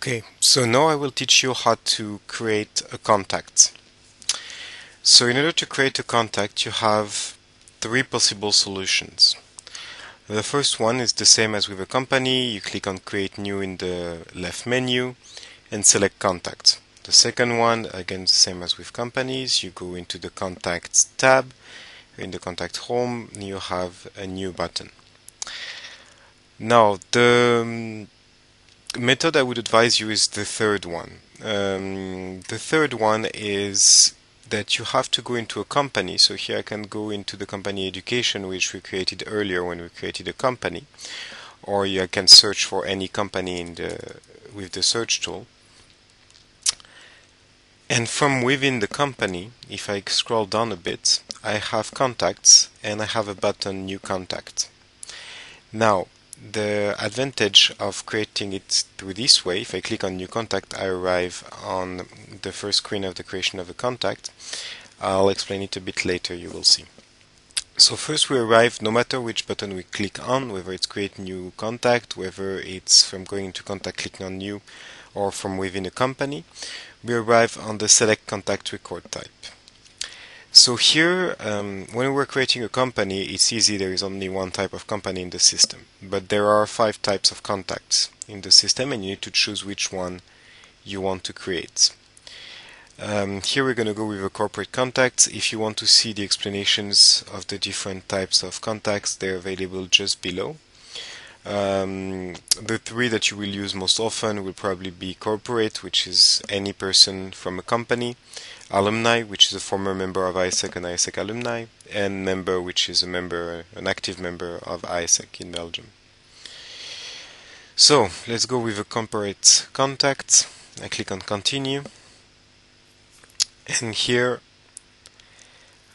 Okay, so now I will teach you how to create a contact. So in order to create a contact, you have three possible solutions. The first one is the same as with a company. You click on Create New in the left menu and select Contact. The second one, again, the same as with companies. You go into the Contacts tab. In the Contact Home, you have a New button. Now, the method I would advise you is the third one. The third one is that you have to go into a company. So here I can go into the company education, which we created earlier when we created a company, or you can search for any company with the search tool. And from within the company, if I scroll down a bit, I have contacts and I have a button New Contact. Now, the advantage of creating it through this way, if I click on New Contact, I arrive on the first screen of the creation of a contact. I'll explain it a bit later, you will see. So first we arrive, no matter which button we click on, whether it's Create New Contact, whether it's from going into Contact, clicking on New, or from within a company, we arrive on the Select Contact Record type. So here, when we're creating a company, it's easy, there is only one type of company in the system. But there are 5 types of contacts in the system, and you need to choose which one you want to create. Here we're going to go with a corporate contacts. If you want to see the explanations of the different types of contacts, they're available just below. The 3 that you will use most often will probably be corporate, which is any person from a company, alumni, which is a former member of ISEC and ISEC alumni, and member, which is an active member of ISEC in Belgium. So let's go with a corporate contact. I click on continue, and here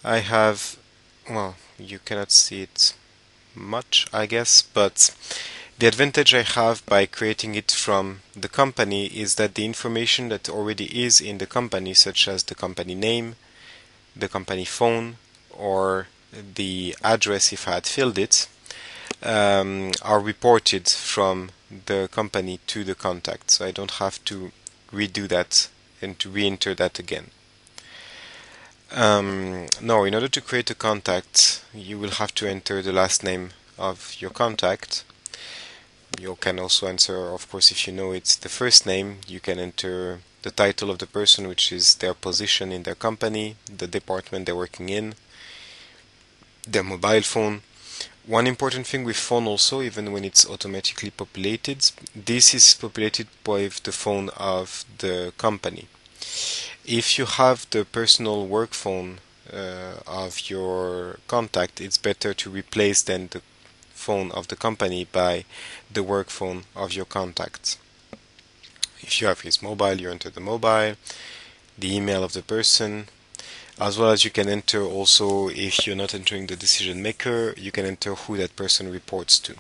I have, well, you cannot see it much, I guess, but the advantage I have by creating it from the company is that the information that already is in the company, such as the company name, the company phone, or the address if I had filled it, are reported from the company to the contact. So I don't have to redo that and to re-enter that again. Now, in order to create a contact, you will have to enter the last name of your contact. You can also enter, of course, if you know it's the first name, you can enter the title of the person, which is their position in their company, the department they're working in, their mobile phone. One important thing with phone also, even when it's automatically populated, this is populated with the phone of the company. If you have the personal work phone of your contact, it's better to replace then the phone of the company by the work phone of your contact. If you have his mobile, you enter the mobile, the email of the person, as well as you can enter also, if you're not entering the decision maker, you can enter who that person reports to.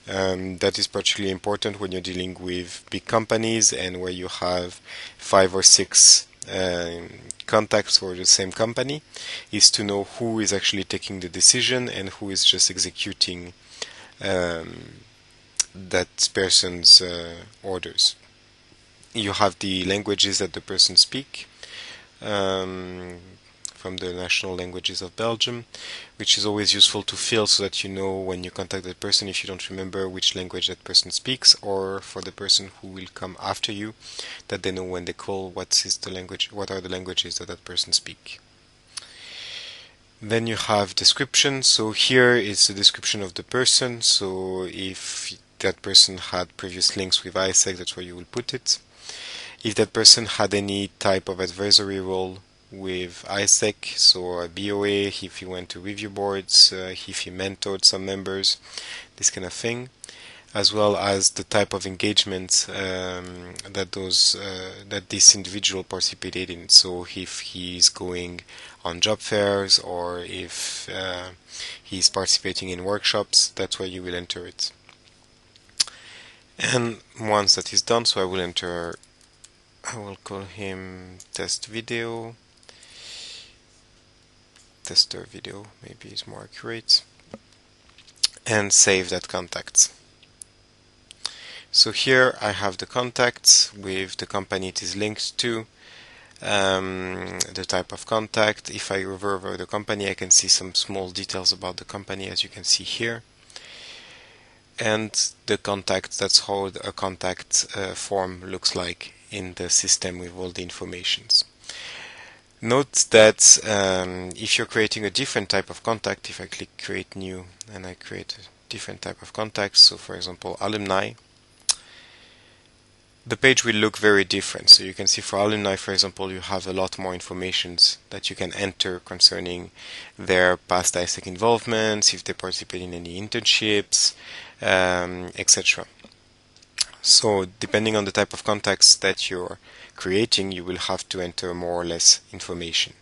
That is particularly important when you're dealing with big companies and where you have 5 or 6 contacts for the same company, is to know who is actually taking the decision and who is just executing that person's orders. You have the languages that the person speaks from the national languages of Belgium, which is always useful to fill so that you know when you contact that person, if you don't remember which language that person speaks, or for the person who will come after you, that they know when they call what are the languages that person speaks. Then you have description. So here is the description of the person. So if that person had previous links with ISEC, that's where you will put it. If that person had any type of advisory role with ISEC, so a BOA, if he went to review boards, if he mentored some members, this kind of thing, as well as the type of engagement that this individual participated in. So if he's going on job fairs or if he's participating in workshops, that's where you will enter it. And once that is done, so I will call him tester video, maybe is more accurate, and save that contact. So here I have the contacts with the company it is linked to, the type of contact. If I hover over the company, I can see some small details about the company, as you can see here. And the contact, that's how a contact form looks like in the system with all the informations. Note that if you're creating a different type of contact, if I click create new and I create a different type of contact, so for example alumni, the page will look very different. So you can see for alumni, for example, you have a lot more information that you can enter concerning their past ISEC involvements, if they participate in any internships, etc. So depending on the type of contacts that you're creating, you will have to enter more or less information.